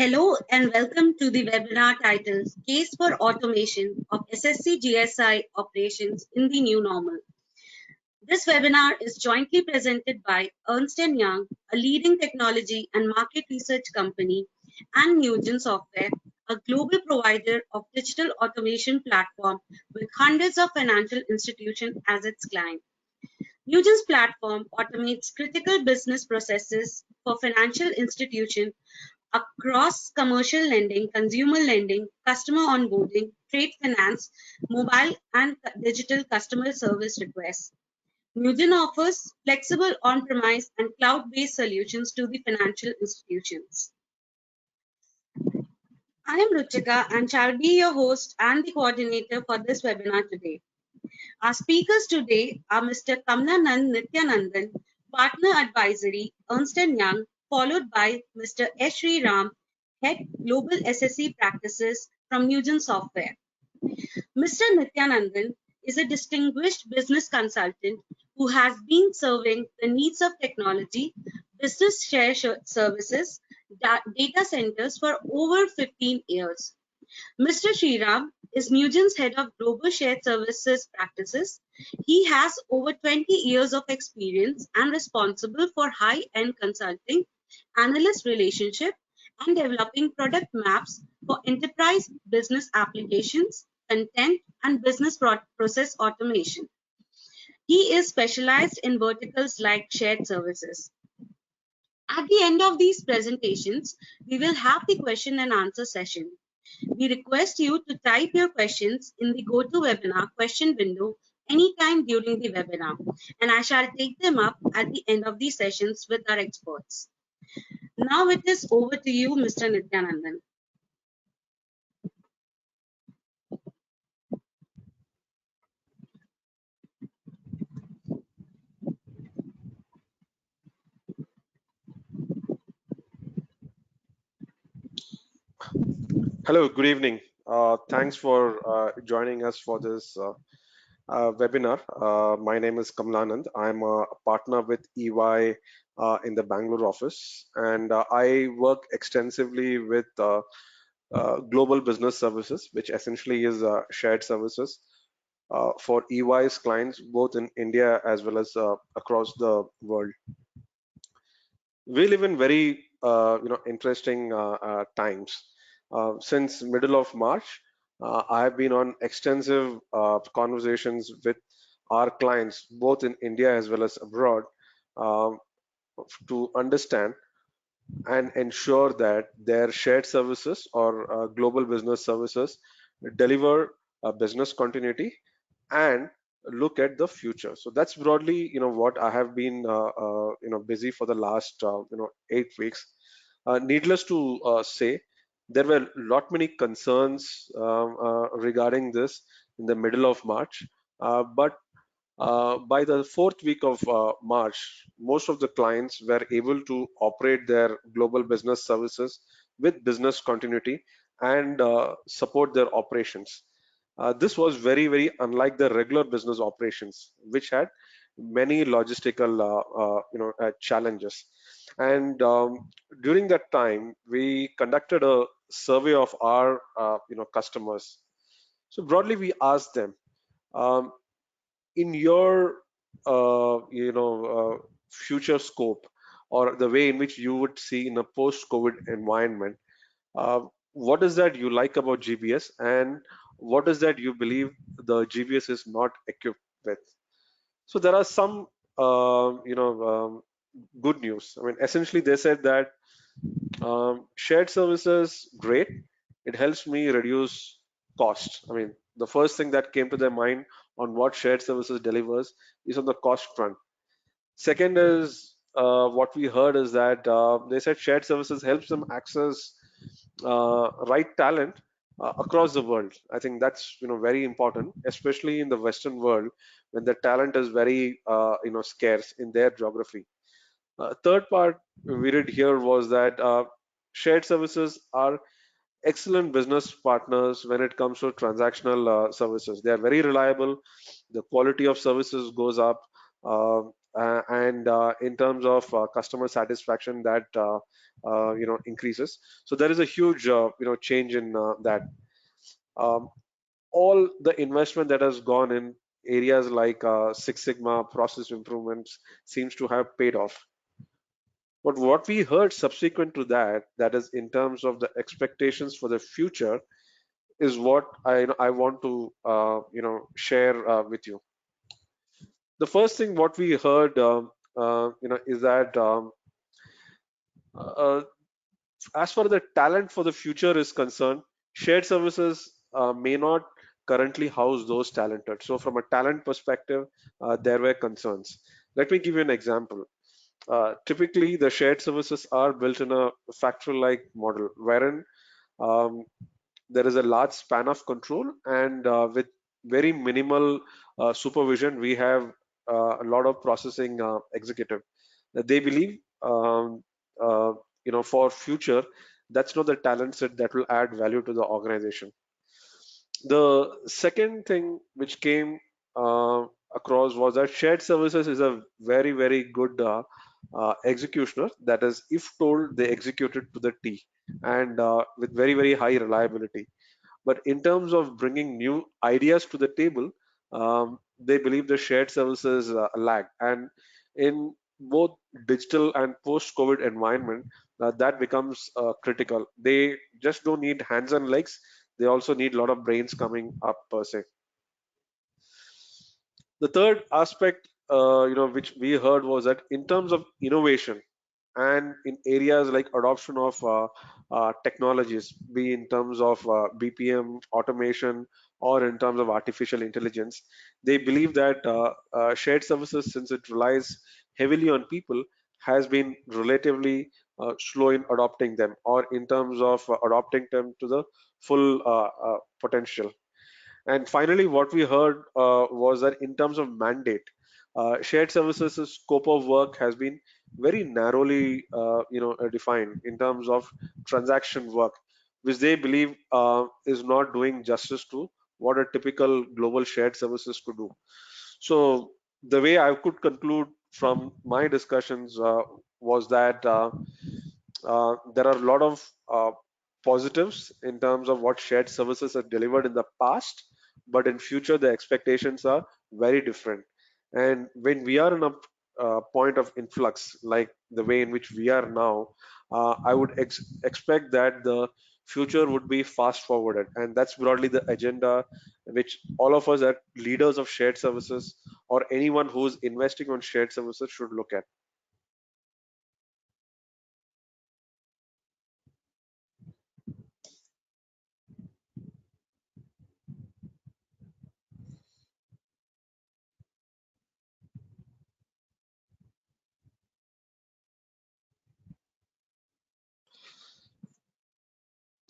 Hello and welcome to the webinar titled Case for Automation of SSC GSI Operations in the New Normal. This webinar is jointly presented by Ernst & Young, a leading technology and market research company, and Newgen Software, a global provider of digital automation platform with hundreds of financial institutions as its client. Newgen's platform automates critical business processes for financial institutions across commercial lending, consumer lending, customer onboarding, trade finance, mobile and digital customer service requests. Newgen offers flexible on-premise and cloud-based solutions to the financial institutions. I am Ruchika and shall be your host and the coordinator for this webinar today. Our speakers today are Mr. Kamalanand Nithianandan, Partner Advisory, Ernst & Young, followed by Mr. Sriram, Head Global SSC Practices from Newgen Software. Mr. Nithianandan is a distinguished business consultant who has been serving the needs of technology, business share services, data centers for over 15 years. Mr. Sriram is Newgen's Head of Global Shared Services Practices. He has over 20 years of experience and responsible for high-end consulting, analyst relationship, and developing product maps for enterprise business applications, content, and business process automation. He is specialized in verticals like shared services. At the end of these presentations, we will have the question and answer session. We request you to type your questions in the GoToWebinar question window anytime during the webinar, and I shall take them up at the end of these sessions with our experts. Now it is over to you, Mr. Nithianandan. Hello, good evening. Thanks for joining us for this webinar. My name is Kamalanand. I'm a partner with EY in the Bangalore office, and I work extensively with global business services, which essentially is shared services for EY's clients, both in India as well as across the world. We live in very interesting times. Since middle of March, I have been on extensive conversations with our clients, both in India as well as abroad, to understand and ensure that their shared services or global business services deliver business continuity and look at the future. So that's broadly, what I have been, busy for the last, 8 weeks. Needless to say, there were many concerns regarding this in the middle of March, but by the fourth week of March, most of the clients were able to operate their global business services with business continuity and support their operations. This was very, very unlike the regular business operations, which had many logistical challenges. And during that time, we conducted a survey of our customers. So broadly, we asked them, in your future scope, or the way in which you would see in a post-COVID environment, what is that you like about GBS, and what is that you believe the GBS is not equipped with? So there are some good news. I mean, essentially they said that shared services, great, it helps me reduce cost. I mean, the first thing that came to their mind on what shared services delivers is on the cost front. Second is what we heard is that they said shared services helps them access right talent across the world. I think that's very important, especially in the Western world when the talent is very scarce in their geography. Third part we did here was that shared services are excellent business partners when it comes to transactional services. They are very reliable. The quality of services goes up. and in terms of customer satisfaction, that increases. So there is a huge change in that. Um, all the investment that has gone in areas like Six Sigma process improvements seems to have paid off. But what we heard subsequent to that, that is in terms of the expectations for the future, is what I want to share with you. The first thing what we heard is that uh, as far as the talent for the future is concerned, shared services may not currently house those talented. So from a talent perspective, there were concerns. Let me give you an example. Typically, the shared services are built in a factory-like model, wherein um, there is a large span of control, and with very minimal supervision, we have a lot of processing executive. They believe, for future, that's not the talent set that will add value to the organization. The second thing which came across was that shared services is a very, very good executioner. That is, if told, they execute it to the T, and with very, very high reliability. But in terms of bringing new ideas to the table, they believe the shared services lag. And in both digital and post-COVID environment, that becomes critical. They just don't need hands and legs. They also need a lot of brains coming up per se. The third aspect, which we heard was that in terms of innovation, and in areas like adoption of technologies, be in terms of BPM automation or in terms of artificial intelligence, they believe that shared services, since it relies heavily on people, has been relatively slow in adopting them, or in terms of adopting them to the full potential. And finally, what we heard was that in terms of mandate, shared services scope of work has been very narrowly, defined in terms of transaction work, which they believe is not doing justice to what a typical global shared services could do. So the way I could conclude from my discussions was that there are a lot of positives in terms of what shared services are delivered in the past, but in future the expectations are very different. And when we are in a point of influx, like the way in which we are now, I would expect that the future would be fast forwarded, and that's broadly the agenda which all of us as leaders of shared services or anyone who's investing on shared services should look at.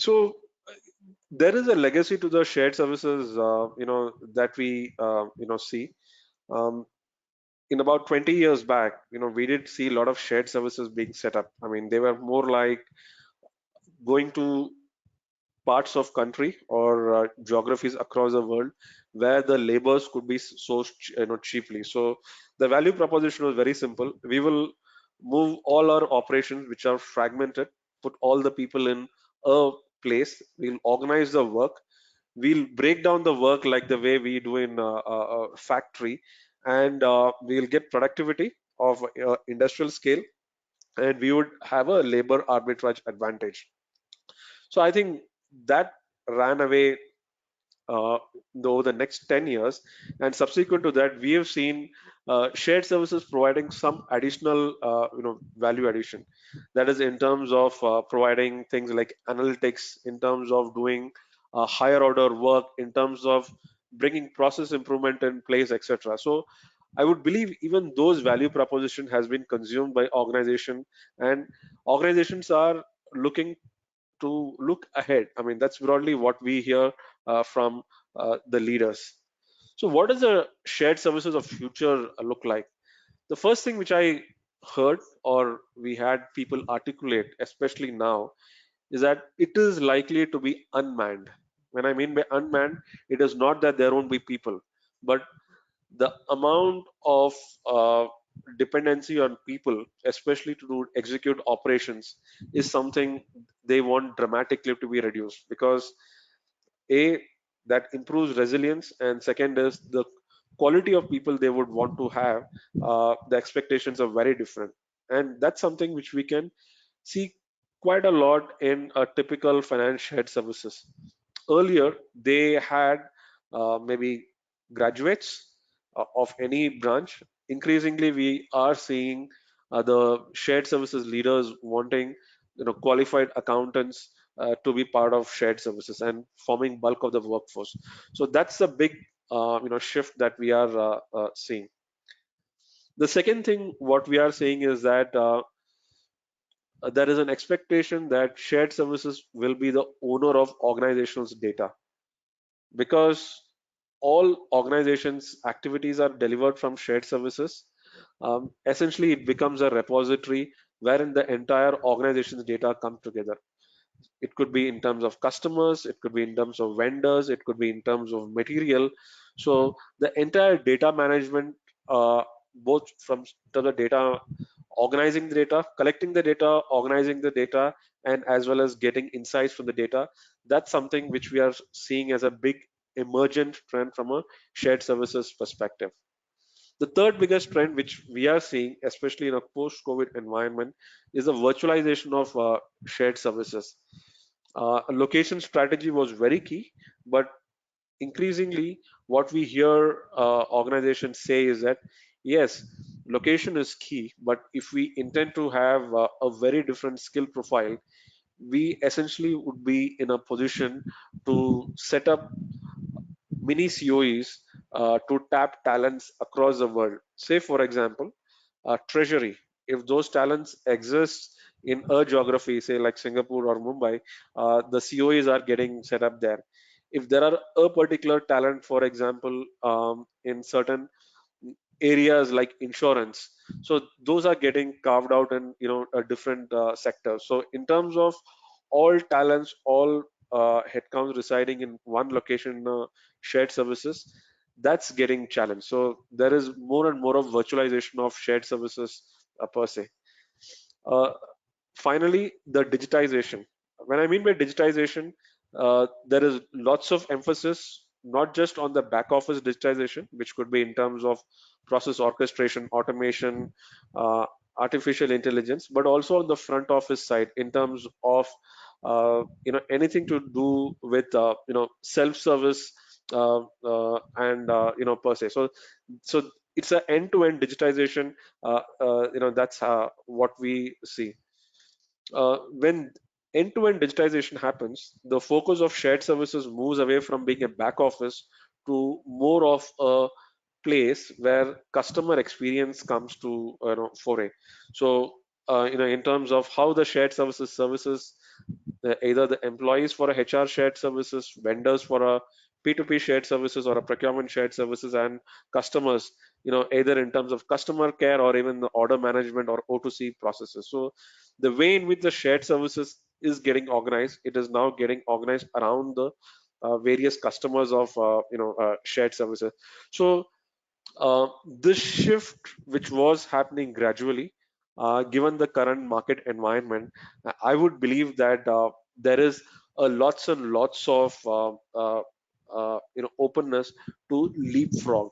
So there is a legacy to the shared services, that we, see. Um, in about 20 years back, we did see a lot of shared services being set up. I mean, they were more like going to parts of country or geographies across the world where the labors could be sourced, cheaply. So the value proposition was very simple. We will move all our operations which are fragmented, put all the people in a place. We'll organize the work. We'll break down the work like the way we do in a factory, and we'll get productivity of industrial scale, and we would have a labor arbitrage advantage. So I think that ran away uh, over the next 10 years, and subsequent to that we have seen shared services providing some additional value addition, that is in terms of providing things like analytics, in terms of doing higher order work, in terms of bringing process improvement in place, etc. So I would believe even those value proposition has been consumed by organization, and organizations are looking to look ahead. I mean, that's broadly what we hear from the leaders. So, what does the shared services of future look like? The first thing which I heard or we had people articulate, especially now, is that it is likely to be unmanned. When I mean by unmanned, it is not that there won't be people, but the amount of dependency on people, especially to execute operations, is something they want dramatically to be reduced, because a that improves resilience, and second is the quality of people they would want to have. The expectations are very different, and that's something which we can see quite a lot in a typical finance shared services. Earlier they had maybe graduates of any branch. Increasingly we are seeing the shared services leaders wanting qualified accountants to be part of shared services and forming bulk of the workforce. So that's a big shift that we are seeing. The second thing what we are seeing is that there is an expectation that shared services will be the owner of organization's data, because all organizations activities are delivered from shared services. Essentially it becomes a repository wherein the entire organization's data come together. It could be in terms of customers, it could be in terms of vendors, it could be in terms of material. So the entire data management, both from the data, organizing the data, collecting the data, organizing the data, and as well as getting insights from the data, that's something which we are seeing as a big emergent trend from a shared services perspective. The third biggest trend which we are seeing, especially in a post-COVID environment, is the virtualization of shared services. A location strategy was very key, but increasingly what we hear organizations say is that yes, location is key, but if we intend to have a very different skill profile, we essentially would be in a position to set up mini COEs to tap talents across the world. Say, for example, treasury. If those talents exist in a geography, say like Singapore or Mumbai, the COEs are getting set up there. If there are a particular talent, for example, in certain areas like insurance, so those are getting carved out in a different sector. So in terms of all talents, all headcounts residing in one location, shared services, that's getting challenged. So there is more and more of virtualization of shared services per se. uh, Finally, the digitization. When I mean by digitization, there is lots of emphasis not just on the back office digitization, which could be in terms of process orchestration, automation, artificial intelligence, but also on the front office side in terms of anything to do with self-service and per se. So it's an end-to-end digitization. That's what we see. When end-to-end digitization happens, the focus of shared services moves away from being a back office to more of a place where customer experience comes to foray. So in terms of how the shared services either the employees for a HR shared services, vendors for a P2P shared services or a procurement shared services, and customers, either in terms of customer care or even the order management or O2C processes. So the way in which the shared services is getting organized, it is now getting organized around the various customers of shared services. So this shift, which was happening gradually, given the current market environment, I would believe that there is a lots and lots of openness to leapfrog.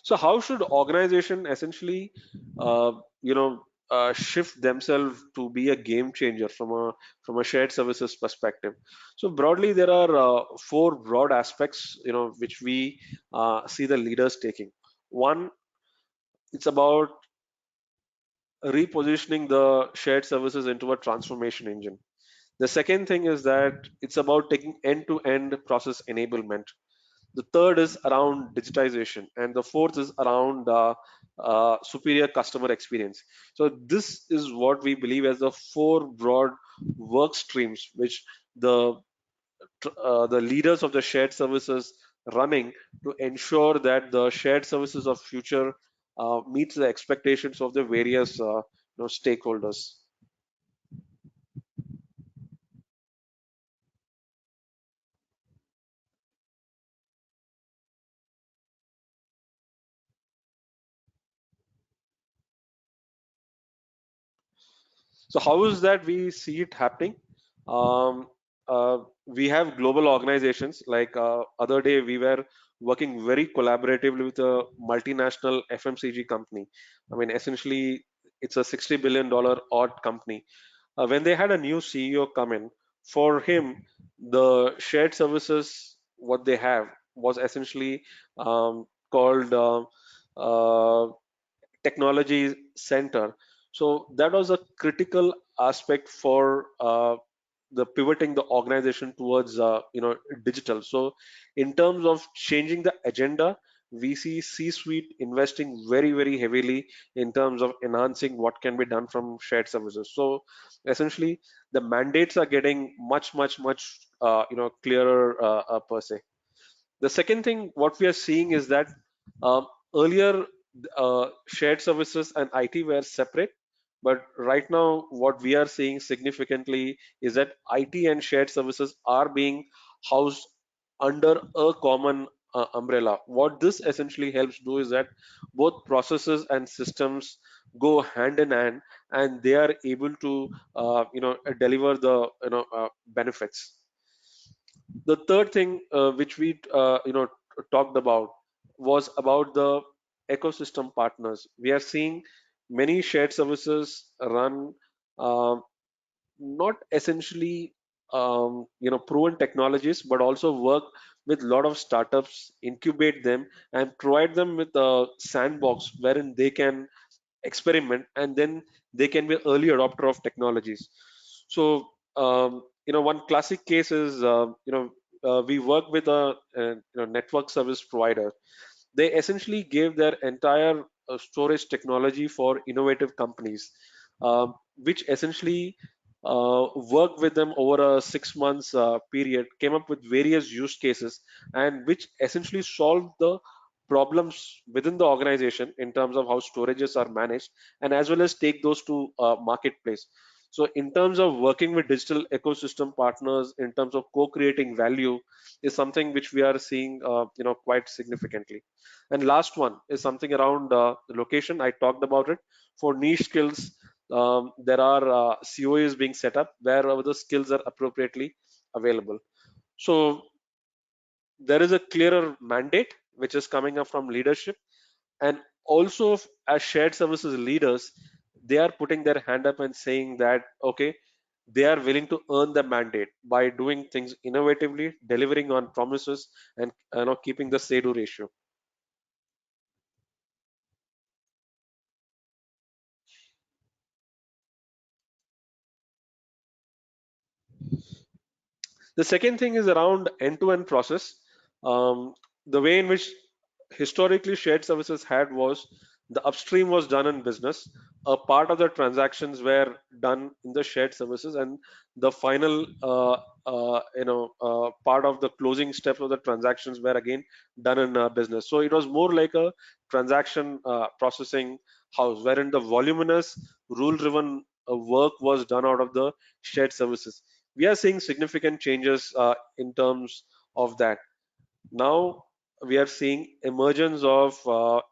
So how should organization essentially, uh, shift themselves to be a game changer from a shared services perspective? So broadly, there are four broad aspects, which we see the leaders taking. One, it's about repositioning the shared services into a transformation engine. The second thing is that it's about taking end-to-end process enablement. The third is around digitization, and the fourth is around superior customer experience. So this is what we believe as the four broad work streams which the the leaders of the shared services running to ensure that the shared services of future meets the expectations of the various stakeholders. So how is that we see it happening? Um, we have global organizations like other day we were working very collaboratively with a multinational FMCG company. I mean, essentially, it's a $60 billion odd company. When they had a new CEO come in, for him, the shared services what they have was essentially called uh, technology center. So that was a critical aspect for the pivoting the organization towards digital. So in terms of changing the agenda, we see C-suite investing very heavily in terms of enhancing what can be done from shared services. So essentially, the mandates are getting much clearer per se. The second thing, what we are seeing is that earlier shared services and IT were separate, but right now what we are seeing significantly is that IT and shared services are being housed under a common umbrella. What this essentially helps do is that both processes and systems go hand in hand, and they are able to deliver the benefits. The third thing which we talked about was about the ecosystem partners. We are seeing many shared services run um, not essentially proven technologies, but also work with a lot of startups, incubate them, and provide them with a sandbox wherein they can experiment, and then they can be early adopter of technologies. So one classic case is we work with a network service provider. They essentially gave their entire storage technology for innovative companies, which essentially worked with them over a 6 months period, came up with various use cases, and which essentially solved the problems within the organization in terms of how storages are managed, and as well as take those to marketplace. So in terms of working with digital ecosystem partners, in terms of co-creating value, is something which we are seeing quite significantly. And last one is something around location. I talked about it. For niche skills, there are COEs being set up wherever the skills are appropriately available. So there is a clearer mandate which is coming up from leadership, and also as shared services leaders, they are putting their hand up and saying that okay, they are willing to earn the mandate by doing things innovatively, delivering on promises, and keeping the say-do ratio. The second thing is around end-to-end process. The way in which historically shared services had was the upstream was done in business. A part of the transactions were done in the shared services, and the final part of the closing steps of the transactions were again done in business. So it was more like a transaction processing house, wherein the voluminous, rule-driven work was done out of the shared services. We are seeing significant changes in terms of that. Now we are seeing emergence of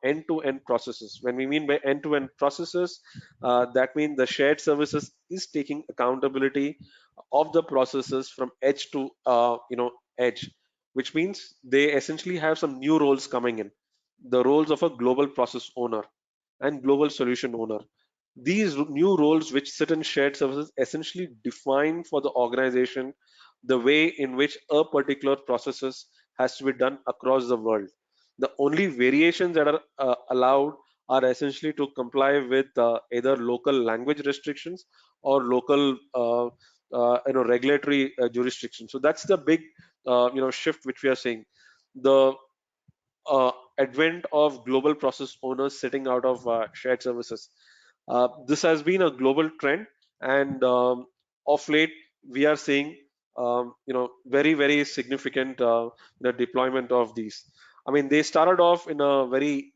end-to-end processes. When we mean by end-to-end processes, that means the shared services is taking accountability of the processes from edge to edge, which means they essentially have some new roles coming in, the roles of a global process owner and global solution owner. These new roles, which sit in shared services, essentially define for the organization the way in which a particular processes has to be done across the world. The only variations that are allowed are essentially to comply with either local language restrictions or local regulatory jurisdictions. So that's the big shift which we are seeing. The advent of global process owners sitting out of shared services. This has been a global trend, and of late we are seeing very significant deployment of these. I mean, they started off in a very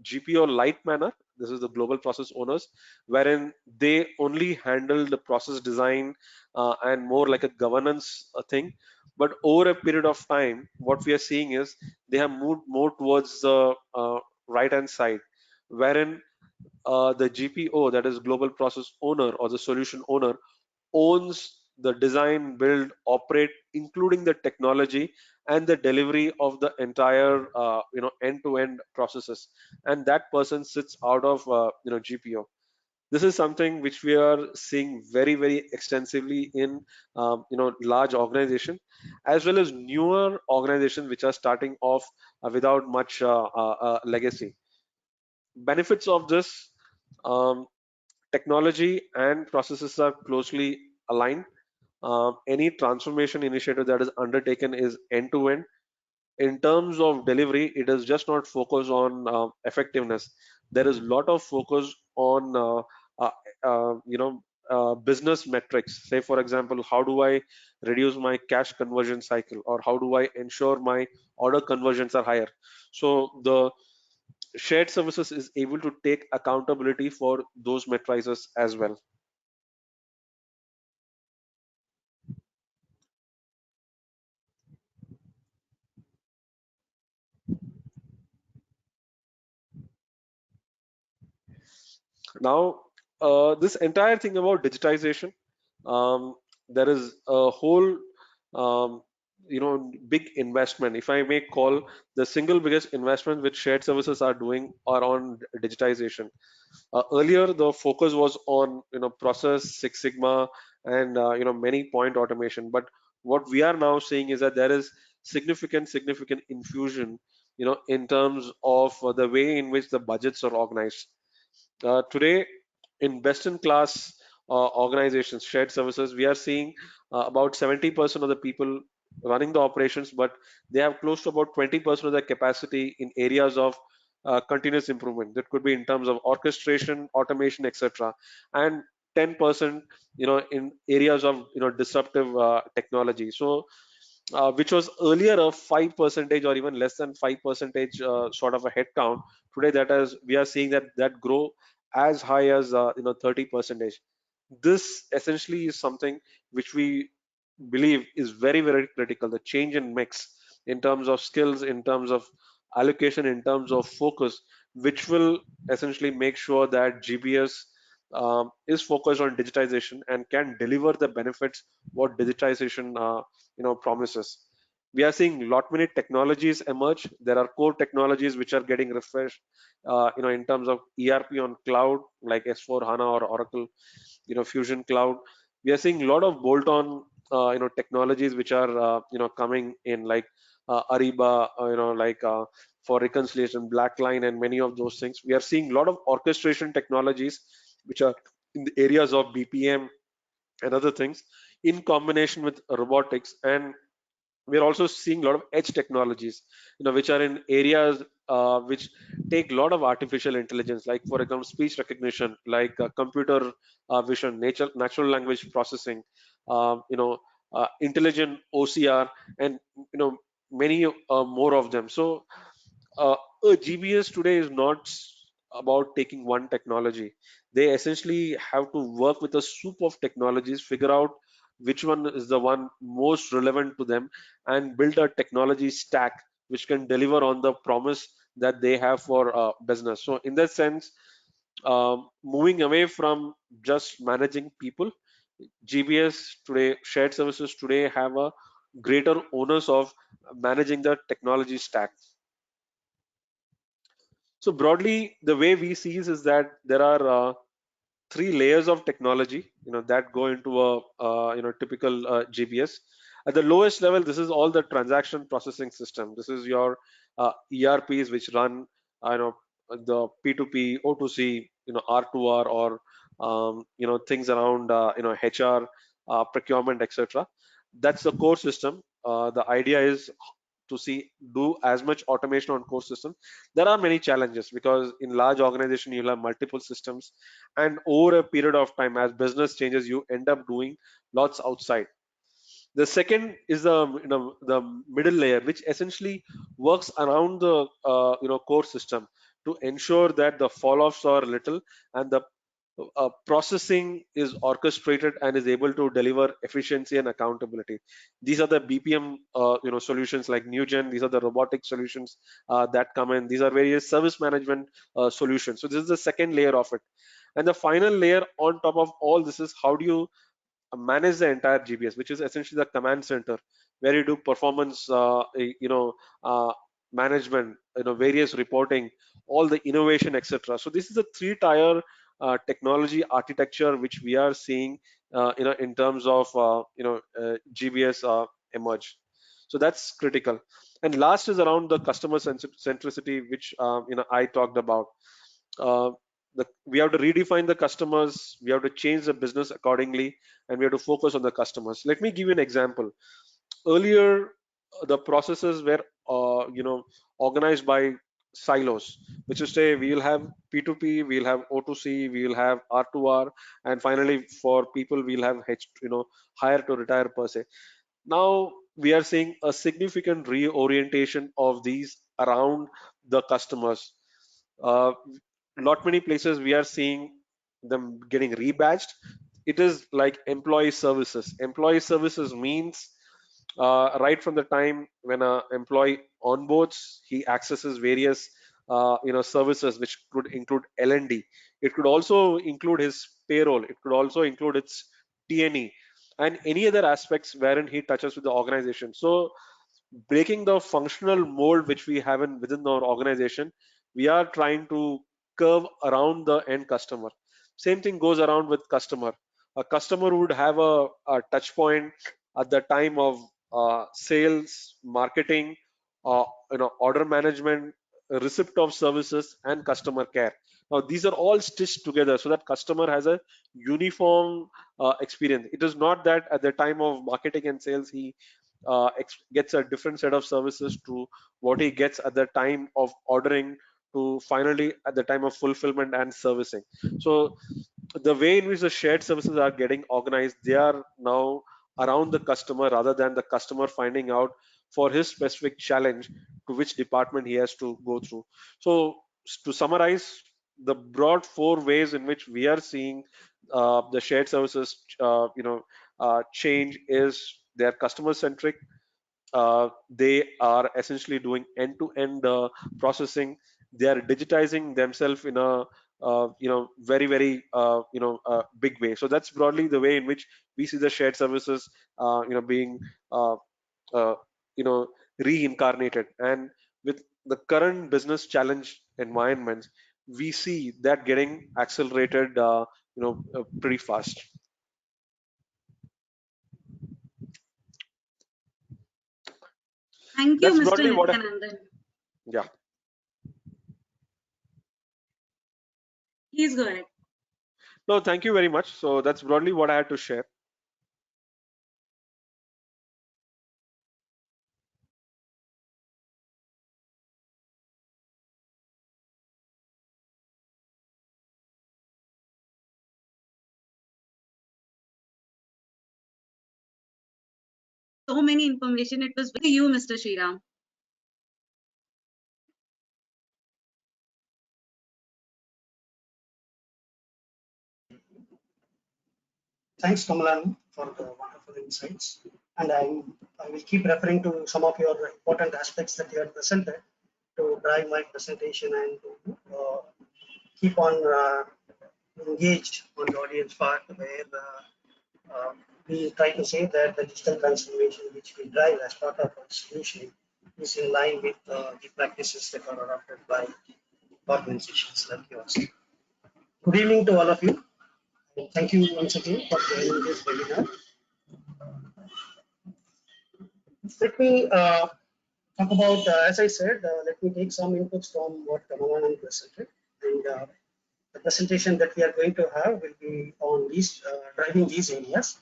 GPO light manner. This is the global process owners, wherein they only handle the process design and more like a governance thing. But over a period of time, what we are seeing is they have moved more towards the right hand side, wherein the GPO, that is global process owner or the solution owner, owns the design, build, operate, including the technology and the delivery of the entire end-to-end processes, and that person sits out of GPO. This is something which we are seeing very extensively in large organization, as well as newer organizations which are starting off without much legacy. Benefits of this: um, technology and processes are closely aligned. Any transformation initiative that is undertaken is end to end. In terms of delivery, it is just not focused on effectiveness. There is a lot of focus on uh, business metrics. Say, for example, how do I reduce my cash conversion cycle, or how do I ensure my order conversions are higher? So the shared services is able to take accountability for those matrices as well. Now, this entire thing about digitization, um, there is a whole, um, big investment. If I may call, the single biggest investment which shared services are doing are on digitization. Earlier, the focus was on process, Six Sigma, and many point automation. But what we are now seeing is that there is significant infusion, in terms of the way in which the budgets are organized. Today, in best-in-class organizations, shared services, we are seeing about 70% of the people running the operations, but they have close to about 20% of their capacity in areas of continuous improvement. That could be in terms of orchestration, automation, etc., and 10%, in areas of disruptive technology. So which was earlier a 5% or even less than 5% sort of a headcount. Today, that is, we are seeing that grow as high as 30%. This essentially is something which we believe is very critical. The change in mix in terms of skills, in terms of allocation, in terms of focus, which will essentially make sure that GBS is focused on digitization and can deliver the benefits what digitization promises. We are seeing lot many technologies emerge. There are core technologies which are getting refreshed, in terms of ERP on cloud like S4 HANA or Oracle, Fusion Cloud. We are seeing a lot of bolt-on, technologies which are coming in, like Ariba, for reconciliation, Blackline, and many of those things. We are seeing a lot of orchestration technologies which are in the areas of BPM and other things, in combination with robotics. And we're also seeing a lot of edge technologies, which are in areas which take a lot of artificial intelligence, like for example speech recognition, like computer vision, natural language processing, intelligent OCR, and many more of them. So GBS today is not about taking one technology. They essentially have to work with a soup of technologies, figure out which one is the one most relevant to them, and build a technology stack which can deliver on the promise that they have for business. So, in that sense, moving away from just managing people, GBS today, shared services today, have a greater onus of managing the technology stack. So broadly, the way we see is that there are three layers of technology, that go into a typical GBS. At the lowest level, this is all the transaction processing system. This is your ERPs which run, the P2P, O2C, R2R, or things around HR, procurement, etc. That's the core system. The idea is to see do as much automation on core system. There are many challenges because in large organization you'll have multiple systems, and over a period of time, as business changes, you end up doing lots outside. The second is the middle layer, which essentially works around the core system to ensure that the fall-offs are little and the processing is orchestrated and is able to deliver efficiency and accountability. These are the BPM solutions like Newgen. These are the robotic solutions that come in. These are various service management solutions. So this is the second layer of it. And the final layer on top of all this is how do you manage the entire GBS, which is essentially the command center where you do performance, management, various reporting, all the innovation, etc. So this is a three-tier technology architecture which we are seeing, in terms of GBS emerge. So that's critical. And last is around the customer centricity, which I talked about. Uh, we have to redefine the customers, we have to change the business accordingly, and we have to focus on the customers. Let me give you an example. Earlier, the processes were organized by silos, which is say we will have P2P, we'll have O2C, we will have R2R, and finally for people we'll have hire to retire per se. Now we are seeing a significant reorientation of these around the customers. Not many places we are seeing them getting rebadged. It is like employee services. Employee services means right from the time when an employee onboards, he accesses various services, which could include L&D. It could also include his payroll. It could also include its T&E and any other aspects wherein he touches with the organization. So breaking the functional mold which we have within our organization, we are trying to curve around the end customer. Same thing goes around with customer. A customer would have a touch point at the time of sales, marketing, order management, receipt of services, and customer care. Now these are all stitched together so that customer has a uniform experience. It is not that at the time of marketing and sales he gets a different set of services to what he gets at the time of ordering to finally at the time of fulfillment and servicing. So the way in which the shared services are getting organized, they are now around the customer rather than the customer finding out for his specific challenge to which department he has to go through. So to summarize, the broad four ways in which we are seeing the shared services change is they're customer centric. They are essentially doing end-to-end processing. They are digitizing themselves in a very very big way. So that's broadly the way in which we see the shared services being uh, uh, you know reincarnated. And with the current business challenge environments, we see that getting accelerated pretty fast. Thank you, That's Mr. broadly what Nithianandan. yeah. Please go ahead. No, thank you very much. So that's broadly what I had to share. So many information. It was very you, Mr. Sriram. Thanks, Kamalan, for the wonderful insights. And I will keep referring to some of your important aspects that you have presented to drive my presentation and to keep on engaged on the audience part where we try to say that the digital transformation which we drive as part of our solution is in line with the practices that are adopted by organizations like yours. Good evening to all of you. And thank you once again for joining this webinar. Let me talk about, as I said, let me take some inputs from what Kamalanand presented. And the presentation that we are going to have will be on these, driving these areas.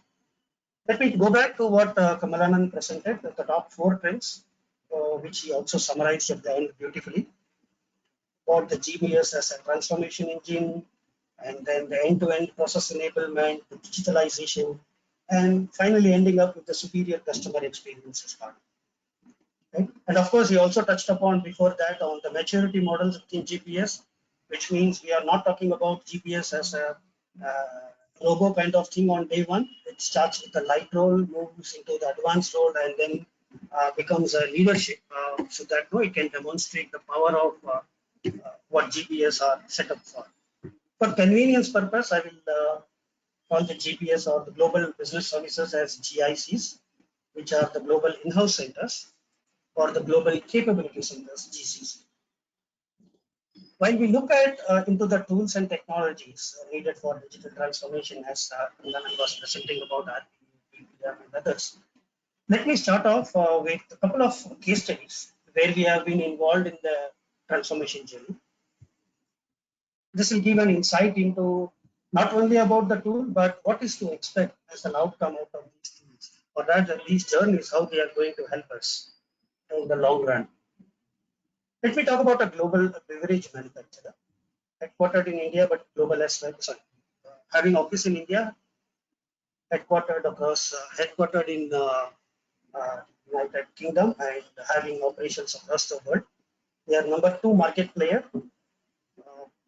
Let me go back to what Kamalanand presented, the top 4 trends, which he also summarized at the end beautifully, about the GBS as a transformation engine, and then the end-to-end process enablement, the digitalization, and finally ending up with the superior customer experience as part. Right? And of course, he also touched upon before that on the maturity models within GPS, which means we are not talking about GPS as a robo kind of thing on day one. It starts with the light role, moves into the advanced role, and then becomes a leadership so that it can demonstrate the power of what GPS are set up for. For convenience purpose, I will call the GPS or the Global Business Services as GICs, which are the Global In-House Centers, or the Global Capability Centers, GCs. While we look at into the tools and technologies needed for digital transformation, as Anand was presenting about RPM and others, let me start off with a couple of case studies where we have been involved in the transformation journey. This will give an insight into not only about the tool, but what is to expect as an outcome out of these tools, or rather these journeys, how they are going to help us in the long run. Let me talk about a global beverage manufacturer, headquartered in India, but global as well. Sorry, having office in India, headquartered in United Kingdom, and having operations across the world. They are number 2 market player.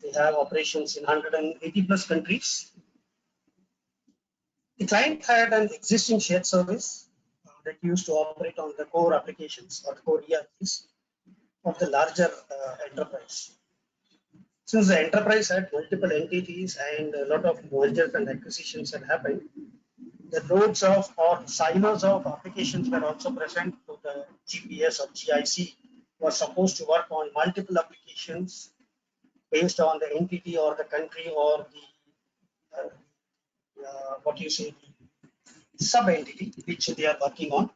They have operations in 180 plus countries. The client had an existing shared service that used to operate on the core applications or the core ERPs of the larger enterprise. Since the enterprise had multiple entities and a lot of mergers and acquisitions had happened, the loads of or silos of applications were also present. So the GPS or GIC was supposed to work on multiple applications based on the entity or the country or the the sub entity which they are working on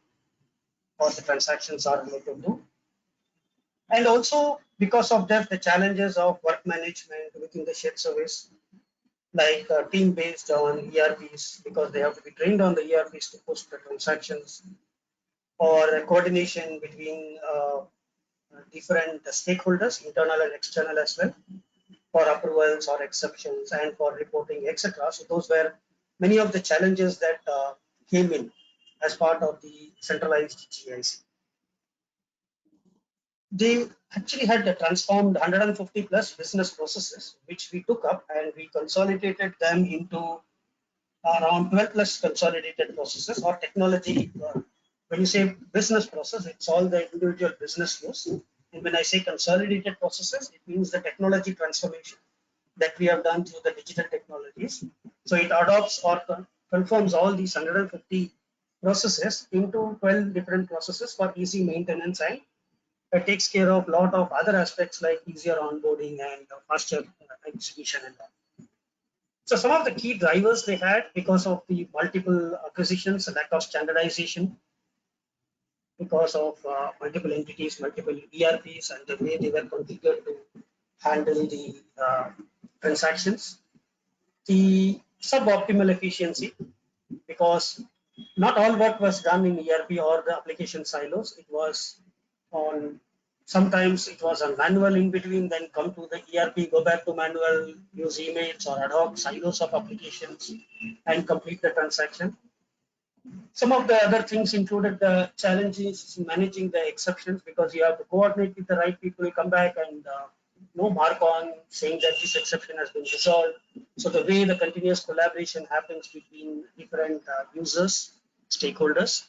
or the transactions are related to. And also because of that, the challenges of work management within the shared service, like team based on ERPs, because they have to be trained on the ERPs to post the transactions, or coordination between different stakeholders, internal and external as well, for approvals or exceptions and for reporting, etc. So those were many of the challenges that came in as part of the centralized GIC. They actually had transformed 150 plus business processes, which we took up and we consolidated them into around 12 plus consolidated processes or technology. When you say business process, it's all the individual business flows. And when I say consolidated processes, it means the technology transformation that we have done through the digital technologies. So it adopts or conforms all these 150 processes into 12 different processes for easy maintenance, and it takes care of a lot of other aspects like easier onboarding and faster execution and all. So some of the key drivers they had because of the multiple acquisitions, lack of standardization, because of multiple entities, multiple ERPs, and the way they were configured to handle the transactions. The suboptimal efficiency, because not all work was done in ERP or the application silos. It was on, sometimes it was a manual in between, then come to the ERP, go back to manual, use emails or ad hoc silos of applications and complete the transaction. Some of the other things included the challenges in managing the exceptions, because you have to coordinate with the right people, come back and mark on saying that this exception has been resolved. So the way the continuous collaboration happens between different users, stakeholders.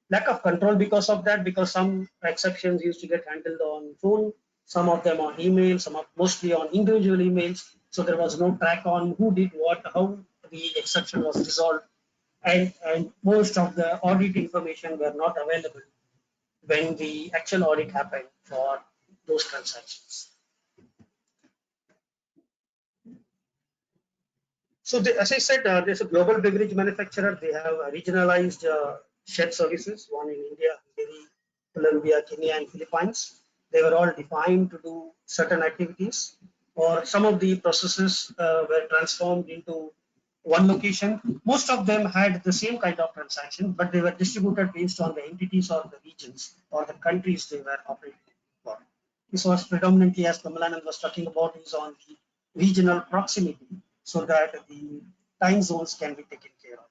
Lack of control because of that, because some exceptions used to get handled on phone, some of them on email, mostly on individual emails. So there was no track on who did what, how the exception was resolved. And most of the audit information were not available when the actual audit happened for those transactions. So as I said, there's a global beverage manufacturer. They have regionalized shared services, one in India, Colombia, Kenya, and Philippines. They were all defined to do certain activities, or some of the processes were transformed into one location. Most of them had the same kind of transaction, but they were distributed based on the entities or the regions or the countries they were operating for. This was predominantly, as Kamalanand was talking about, is on the regional proximity, so that the time zones can be taken care of.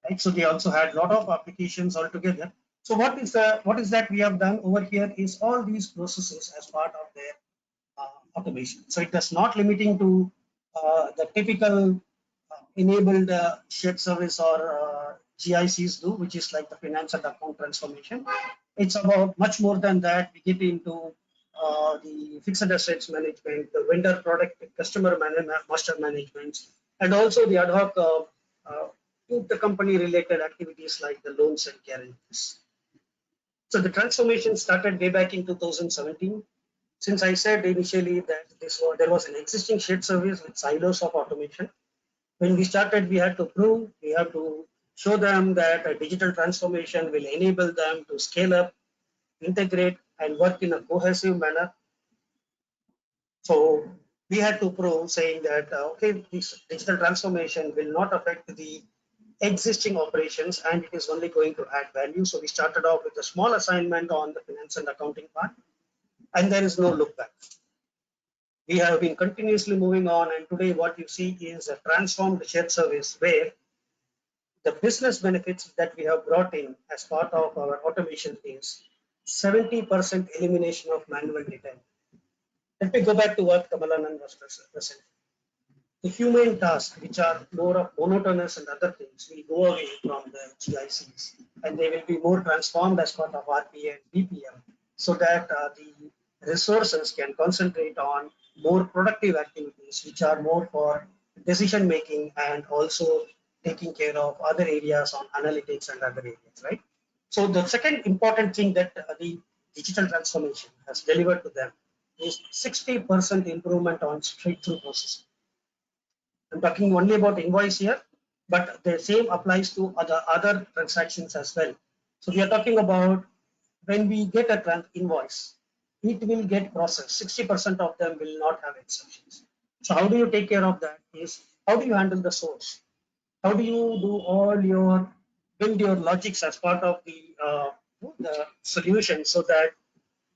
right? So they also had a lot of applications altogether. So what is that we have done over here is all these processes as part of their automation. So it does not limiting to the typical enabled shared service or GICs do, which is like the finance and account transformation. It's about much more than that. We get into the fixed assets management, the vendor product customer master management, and also the ad hoc intercompany related activities like the loans and guarantees. So the transformation started way back in 2017. Since I said initially that there was an existing shared service with silos of automation, when we started, we had to prove, we have to show them that a digital transformation will enable them to scale up, integrate, and work in a cohesive manner. So we had to prove saying that, okay, this digital transformation will not affect the existing operations and it is only going to add value. So we started off with a small assignment on the finance and accounting part, and there is no look back. We have been continuously moving on, and today what you see is a transformed shared service where the business benefits that we have brought in as part of our automation is 70% elimination of manual data. Let me go back to what Kamalanand was presenting. The human tasks, which are more of monotonous and other things, will go away from the GICs and they will be more transformed as part of RPA and BPM so that the resources can concentrate on more productive activities, which are more for decision making and also taking care of other areas on analytics and other areas, right? So the second important thing that the digital transformation has delivered to them is 60% improvement on straight-through processing. I'm talking only about invoice here, but the same applies to other transactions as well. So we are talking about when we get a invoice, it will get processed. 60% of them will not have exceptions. So how do you take care of that? Is how do you handle the source? How do you do all your build your logics as part of the solution so that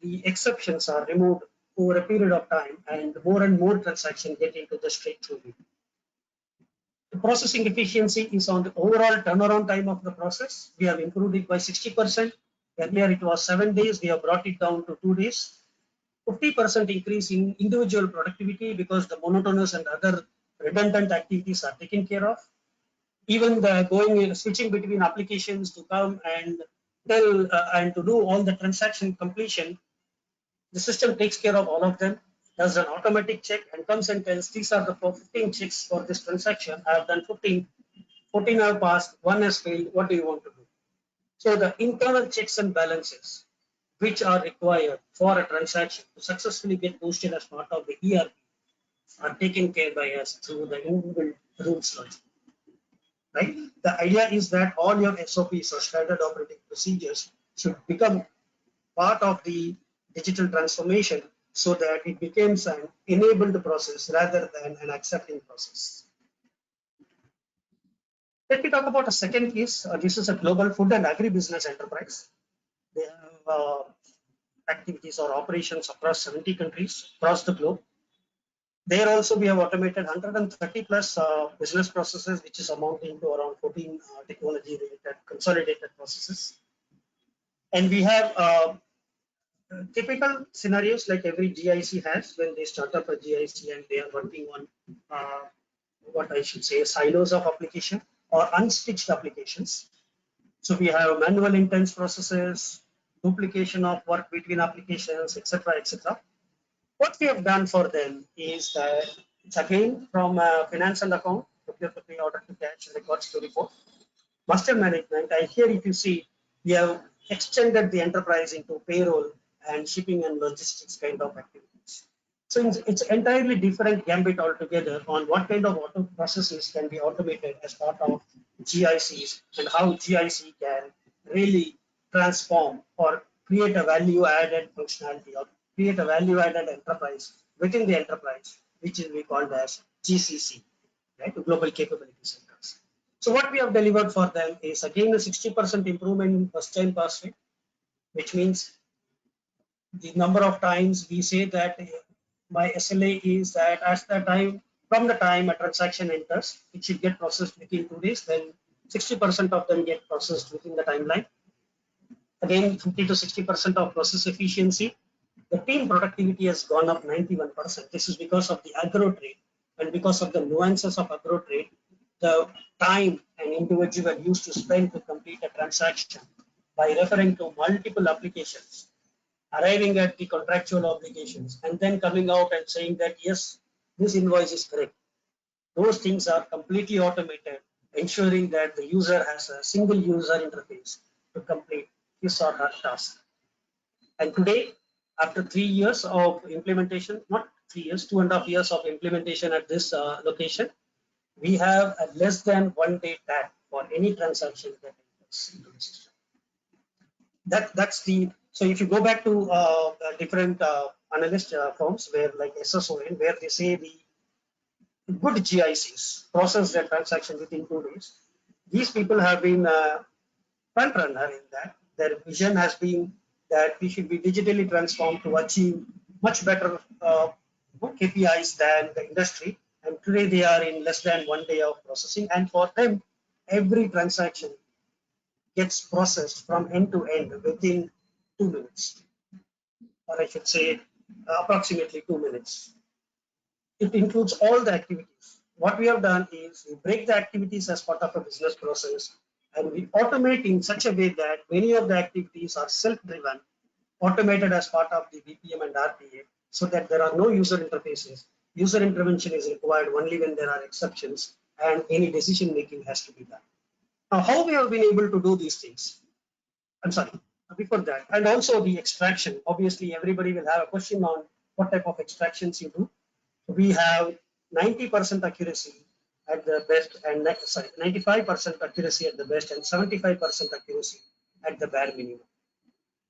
the exceptions are removed over a period of time and more transactions get into the straight through loop. The processing efficiency is on the overall turnaround time of the process. We have improved it by 60%. Earlier it was 7 days. We have brought it down to 2 days. 50% increase in individual productivity because the monotonous and other redundant activities are taken care of. Even the switching between applications to come and tell and to do all the transaction completion, the system takes care of all of them, does an automatic check and comes and tells these are the 15 checks for this transaction. I have done 15, 14 have passed, 1 has failed. What do you want to do? So the internal checks and balances which are required for a transaction to successfully get posted as part of the ERP are taken care by us through the inbuilt rules logic. Right? The idea is that all your SOPs or standard operating procedures should become part of the digital transformation so that it becomes an enabled process rather than an accepting process. Let me talk about a second case. This is a global food and agribusiness enterprise. They have activities or operations across 70 countries across the globe. There also we have automated 130 plus business processes, which is amounting to around 14 technology related consolidated processes. And we have typical scenarios like every GIC has when they start up a GIC and they are working on what I should say silos of application or unstitched applications. So we have manual intense processes, duplication of work between applications, etc., etc. What we have done for them is that it's again from finance and account, procure to pay, order to cash, records to report, master management. And here, if you see, we have extended the enterprise into payroll and shipping and logistics kind of activities. So it's entirely different gambit altogether on what kind of auto processes can be automated as part of GICs and how GIC can really transform or create a value added functionality or create a value added enterprise within the enterprise, which is we called as GCC, right? Global Capability Centers. So what we have delivered for them is again a 60% improvement in first time pass rate, which means the number of times we say that my SLA is that as the time from the time a transaction enters, it should get processed within 2 days. Then 60% of them get processed within the timeline. Again, 50 to 60% of process efficiency. The team productivity has gone up 91%. This is because of the agro trade, and because of the nuances of agro trade, the time an individual used to spend to complete a transaction by referring to multiple applications, arriving at the contractual obligations, and then coming out and saying that, yes, this invoice is correct. Those things are completely automated, ensuring that the user has a single user interface to complete his or her task. And today, after 3 years of implementation, not 3 years, 2.5 years of implementation at this location, we have a less than 1 day tag for any transaction that enters into the system. That's the, so if you go back to different analyst firms where like SSON, where they say the good GICs process their transaction within 2 days, these people have been front runner in that. Their vision has been that we should be digitally transformed to achieve much better KPIs than the industry. And today they are in less than 1 day of processing. And for them, every transaction gets processed from end to end within 2 minutes, or I should say approximately 2 minutes. It includes all the activities. What we have done is we break the activities as part of a business process, and we automate in such a way that many of the activities are self-driven, automated as part of the BPM and RPA, so that there are no user interfaces. User intervention is required only when there are exceptions, and any decision making has to be done. Now, how we have been able to do these things? I'm sorry, before that, and also the extraction. Obviously, everybody will have a question on what type of extractions you do. We have 90% accuracy at the best, and 95% accuracy at the best, and 75% accuracy at the bare minimum.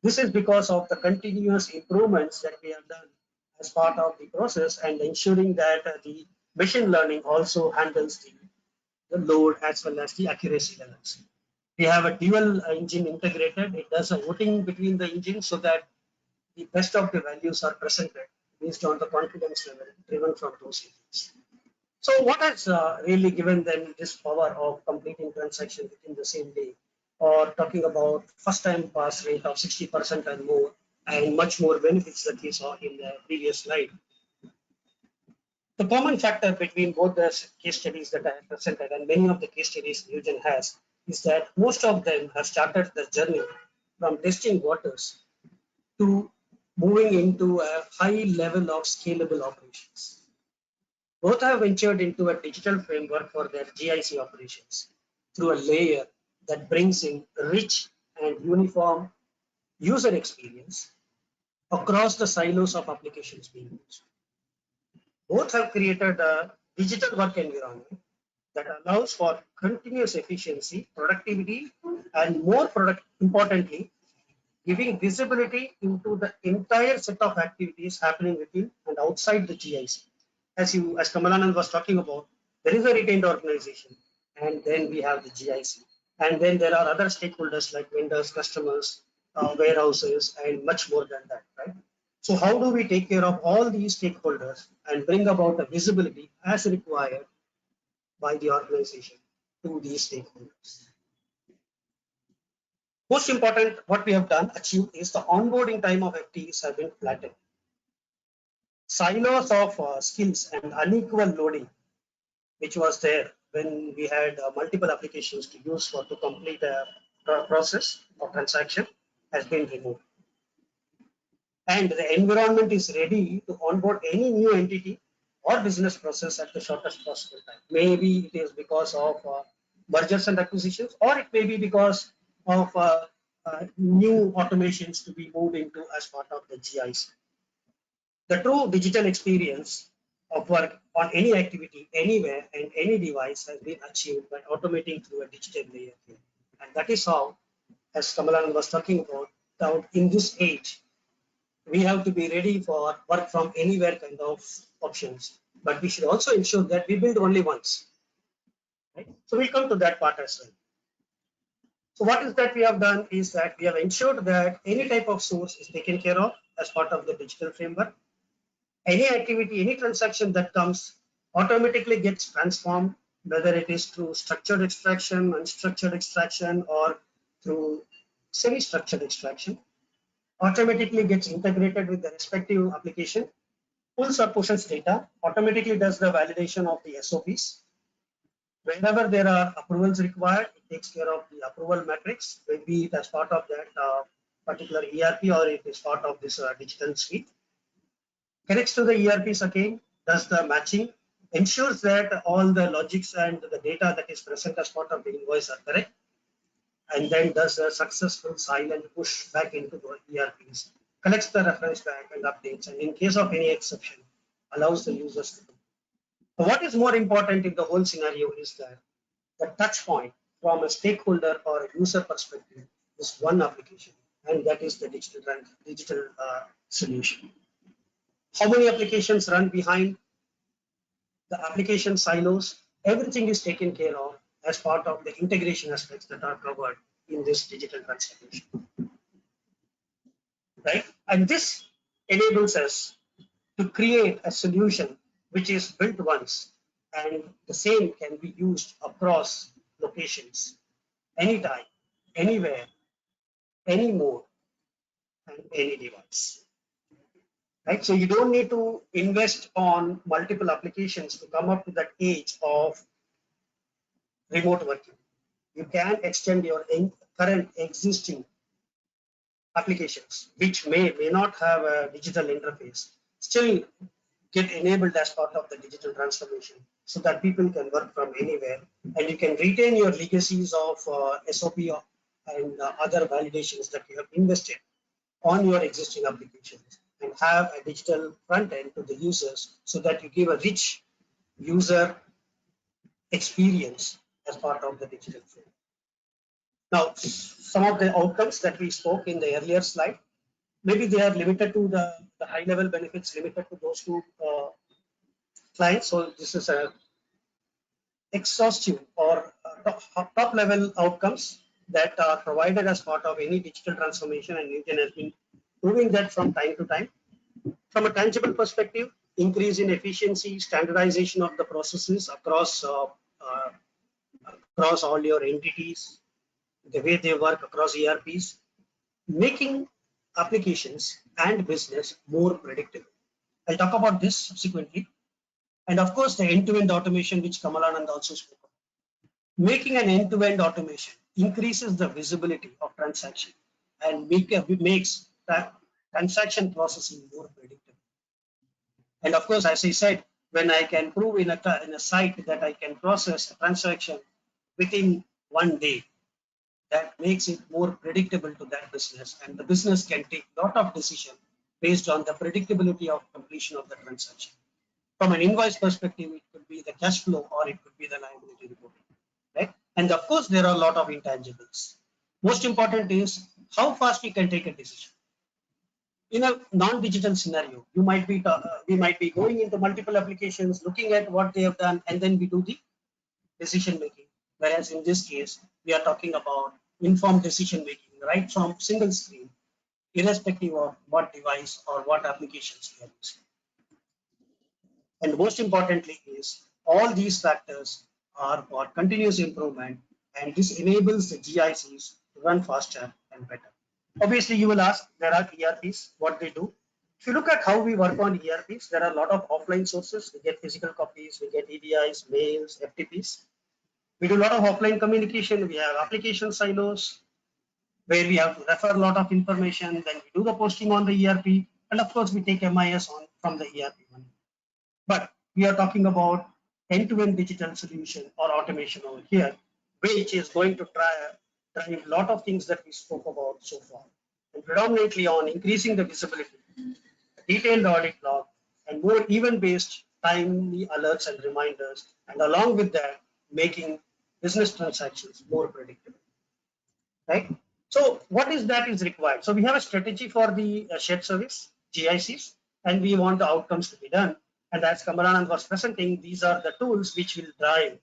This is because of the continuous improvements that we have done as part of the process, and ensuring that the machine learning also handles the load as well as the accuracy levels. We have a dual engine integrated. It does a voting between the engines so that the best of the values are presented based on the confidence level driven from those engines. So what has really given them this power of completing transactions within the same day, or talking about first time pass rate of 60% and more, and much more benefits that we saw in the previous slide? The common factor between both the case studies that I have presented and many of the case studies Newgen has is that most of them have started the journey from testing waters to moving into a high level of scalable operations. Both have ventured into a digital framework for their GIC operations through a layer that brings in rich and uniform user experience across the silos of applications being used. Both have created a digital work environment that allows for continuous efficiency, productivity, and more importantly, giving visibility into the entire set of activities happening within and outside the GIC. As Kamalanand was talking about, there is a retained organization, and then we have the GIC. And then there are other stakeholders like vendors, customers, warehouses, and much more than that, right? So how do we take care of all these stakeholders and bring about the visibility as required by the organization to these stakeholders? Most important, what we have done, achieved, is the onboarding time of FTEs have been flattened. Silos of skills and unequal loading, which was there when we had multiple applications to use to complete a process or transaction, has been removed. And the environment is ready to onboard any new entity or business process at the shortest possible time. Maybe it is because of mergers and acquisitions, or it may be because of new automations to be moved into as part of the GIC. The true digital experience of work on any activity, anywhere, and any device has been achieved by automating through a digital layer. And that is how, as Kamalanand was talking about, in this age, we have to be ready for work from anywhere kind of options. But we should also ensure that we build only once. Right? So we'll come to that part as well. So what is that we have done is that we have ensured that any type of source is taken care of as part of the digital framework. Any activity, any transaction that comes automatically gets transformed whether it is through structured extraction, unstructured extraction, or through semi-structured extraction, automatically gets integrated with the respective application, pulls or pushes data, automatically does the validation of the SOPs. Whenever there are approvals required, it takes care of the approval matrix, maybe it as part of that particular ERP or it is part of this digital suite. Connects to the ERPs again, does the matching, ensures that all the logics and the data that is present as part of the invoice are correct, and then does a successful silent push back into the ERPs, collects the reference back and updates, and in case of any exception, allows the users to do. So what is more important in the whole scenario is that the touch point from a stakeholder or a user perspective is one application, and that is the digital solution. How many applications run behind the application silos? Everything is taken care of as part of the integration aspects that are covered in this digital transformation, right? And this enables us to create a solution which is built once and the same can be used across locations, anytime, anywhere, any mode, and any device. Right? So you don't need to invest on multiple applications to come up to that age of remote working. You can extend your current existing applications, which may not have a digital interface, still get enabled as part of the digital transformation so that people can work from anywhere and you can retain your legacies of SOP and other validations that you have invested on your existing applications and have a digital front end to the users so that you give a rich user experience as part of the digital flow. Now, some of the outcomes that we spoke in the earlier slide, maybe they are limited to the high level benefits limited to those two clients. So this is a exhaustive or top level outcomes that are provided as part of any digital transformation, and Newgen has been doing that from time to time. From a tangible perspective, increase in efficiency, standardization of the processes across all your entities, the way they work across ERPs, making applications and business more predictable. I'll talk about this subsequently. And of course, the end-to-end automation, which Kamalanand also spoke of. Making an end-to-end automation increases the visibility of transaction and makes transaction processing more predictable. And of course, as I said, when I can prove in a site that I can process a transaction within 1 day, that makes it more predictable to that business, and the business can take a lot of decision based on the predictability of completion of the transaction. From an invoice perspective, it could be the cash flow or it could be the liability reporting, right? And of course, there are a lot of intangibles. Most important is how fast we can take a decision. In a non-digital scenario, we might be going into multiple applications, looking at what they have done, and then we do the decision making. Whereas in this case, we are talking about informed decision making, right from single screen, irrespective of what device or what applications we are using. And most importantly is all these factors are for continuous improvement, and this enables the GICs to run faster and better. Obviously, you will ask, there are ERPs, what they do. If you look at how we work on ERPs, there are a lot of offline sources. We get physical copies, we get EDIs, mails, FTPs. We do a lot of offline communication. We have application silos where we have to refer a lot of information. Then we do the posting on the ERP. And of course, we take MIS on from the ERP. But we are talking about end-to-end digital solution or automation over here, which is going to drive a lot of things that we spoke about so far, and predominantly on increasing the visibility, detailed audit log, and more event-based timely alerts and reminders, and along with that, making business transactions more predictable, right? So what is that is required? So we have a strategy for the shared service, GICs, and we want the outcomes to be done. And as Kamalanand was presenting, these are the tools which will drive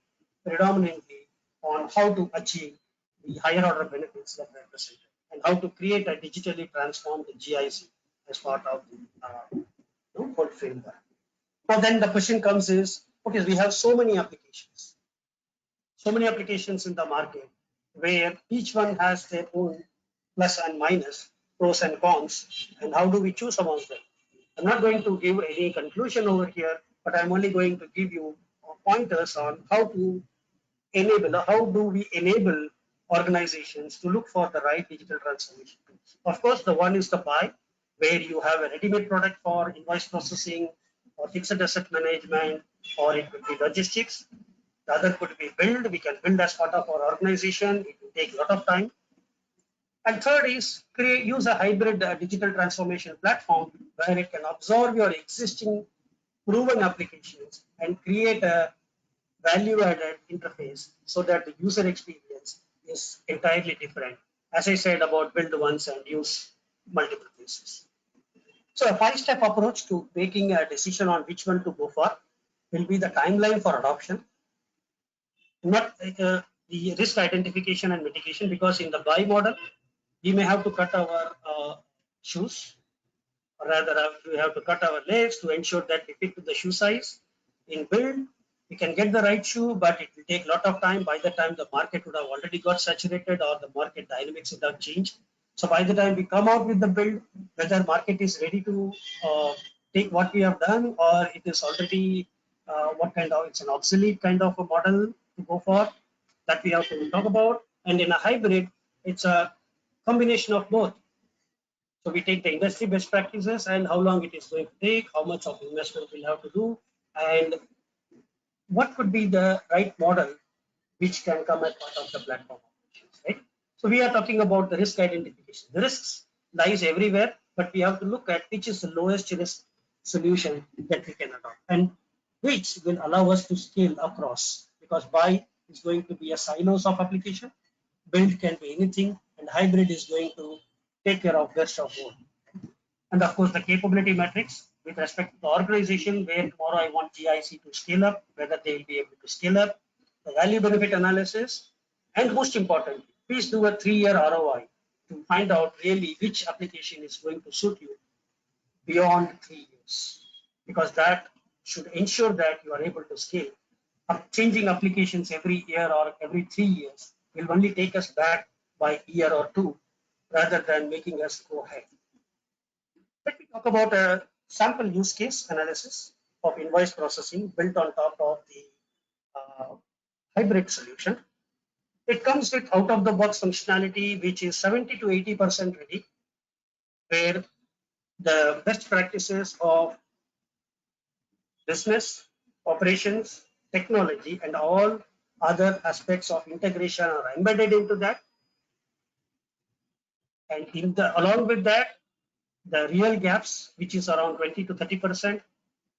predominantly on how to achieve the higher order benefits that were presented and how to create a digitally transformed GIC as part of the whole framework. Now then the question comes is, okay, we have so many applications. so many applications in the market where each one has their own plus and minus, pros and cons, and how do we choose amongst them? I'm not going to give any conclusion over here, but I'm only going to give you pointers on how to enable, how do we enable organizations to look for the right digital transformation tools. Of course, the one is the buy, where you have a ready-made product for invoice processing or fixed asset management, or it could be logistics. The other could be build. We can build as part of our organization. It will take a lot of time. And third is use a hybrid digital transformation platform where it can absorb your existing proven applications and create a value added interface so that the user experience is entirely different. As I said about build once and use multiple places. So a 5-step approach to making a decision on which one to go for will be the timeline for adoption, not the risk identification and mitigation, because in the buy model, we may have to cut our shoes, or rather we have to cut our legs to ensure that we fit to the shoe size. In build, we can get the right shoe, but it will take a lot of time. By the time the market would have already got saturated or the market dynamics would have changed. So by the time we come out with the build, whether market is ready to take what we have done, or it is already it's an obsolete kind of a model to go for, that we have to talk about. And in a hybrid, it's a combination of both. So we take the industry best practices and how long it is going to take, how much of investment we'll have to do, and what could be the right model which can come as part of the platform operations, right? So we are talking about the risk identification. The risks lies everywhere, but we have to look at which is the lowest risk solution that we can adopt and which will allow us to scale across, because buy is going to be a silos of application, build can be anything, and hybrid is going to take care of best of both. And of course, the capability metrics with respect to the organization, where tomorrow I want GIC to scale up, whether they will be able to scale up, the value benefit analysis, and most importantly, please do a 3-year ROI to find out really which application is going to suit you beyond 3 years, because that should ensure that you are able to scale. Changing applications every year or every 3 years will only take us back by a year or two rather than making us go ahead. Let me talk about a sample use case analysis of invoice processing built on top of the hybrid solution. It comes with out-of-the-box functionality, which is 70 to 80% ready, where the best practices of business, operations, technology, and all other aspects of integration are embedded into that. And along with that, the real gaps, which is around 20 to 30%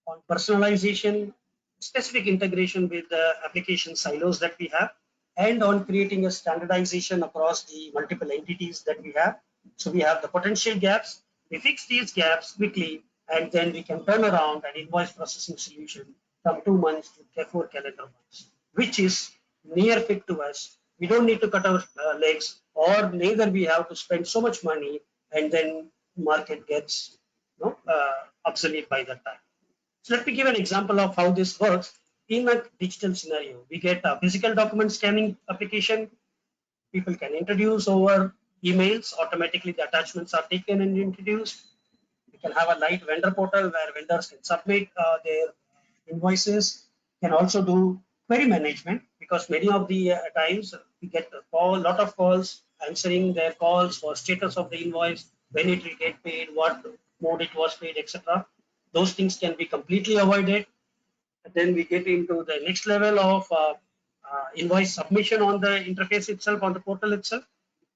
on personalization, specific integration with the application silos that we have, and on creating a standardization across the multiple entities that we have. So we have the potential gaps, we fix these gaps quickly, and then we can turn around an invoice processing solution from 2 months to 4 calendar months, which is near fit to us. We don't need to cut our legs, or neither we have to spend so much money and then market gets obsolete by that time. So let me give an example of how this works in a digital scenario. We get a physical document scanning application. People can introduce over emails. Automatically, the attachments are taken and introduced. We can have a light vendor portal where vendors can submit their invoices. Can also do query management, because many of the times we get a lot of calls, answering their calls for status of the invoice, when it will get paid, what mode it was paid, etc. Those things can be completely avoided. And then we get into the next level of invoice submission on the interface itself, on the portal itself,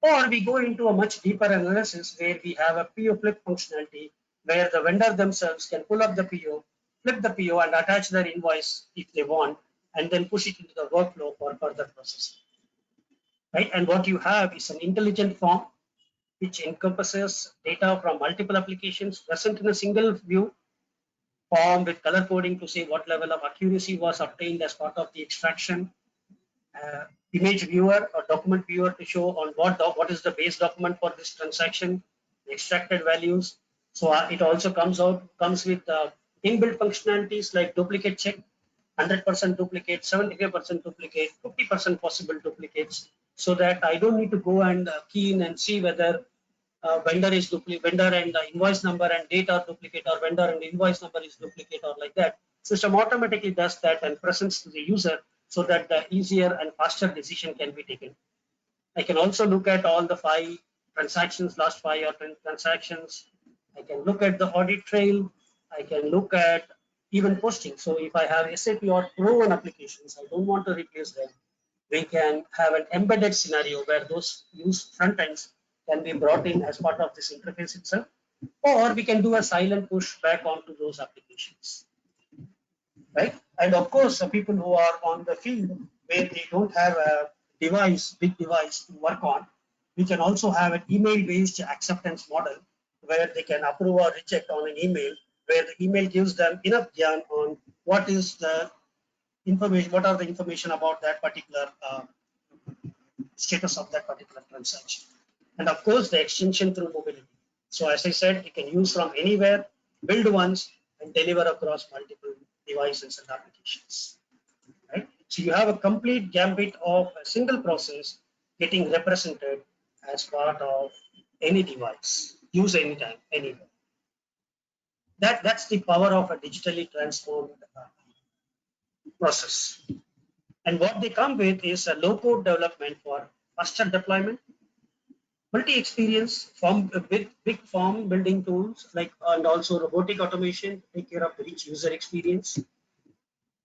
or we go into a much deeper analysis where we have a PO flip functionality, where the vendor themselves can pull up the PO, flip the PO, and attach their invoice if they want, and then push it into the workflow for further processing. Right? And what you have is an intelligent form which encompasses data from multiple applications present in a single view, form with color coding to say what level of accuracy was obtained as part of the extraction, image viewer or document viewer to show on what is the base document for this transaction, the extracted values. So it also comes with inbuilt functionalities like duplicate check, 100% duplicate, 75% duplicate, 50% possible duplicates, so that I don't need to go and key in and see whether vendor and invoice number and date are duplicate, or vendor and invoice number is duplicate, or like that. System automatically does that and presents to the user, so that the easier and faster decision can be taken. I can also look at all the 5 transactions, last 5 or 10 transactions. I can look at the audit trail. I can look at even posting. So if I have SAP or proven applications, I don't want to replace them. We can have an embedded scenario where those used front ends can be brought in as part of this interface itself, or we can do a silent push back onto those applications, right? And of course, the people who are on the field where they don't have a device, big device to work on, we can also have an email-based acceptance model where they can approve or reject on an email, where the email gives them enough gyan on what is the information, what are the information about that particular status of that particular transaction. And of course, the extension through mobility. So as I said, you can use from anywhere, build once, and deliver across multiple devices and applications. Right? So you have a complete gambit of a single process getting represented as part of any device, use anytime, anywhere. That's the power of a digitally transformed process. And what they come with is a low-code development for faster deployment, multi-experience form with big form building tools, like, and also robotic automation to take care of the rich user experience,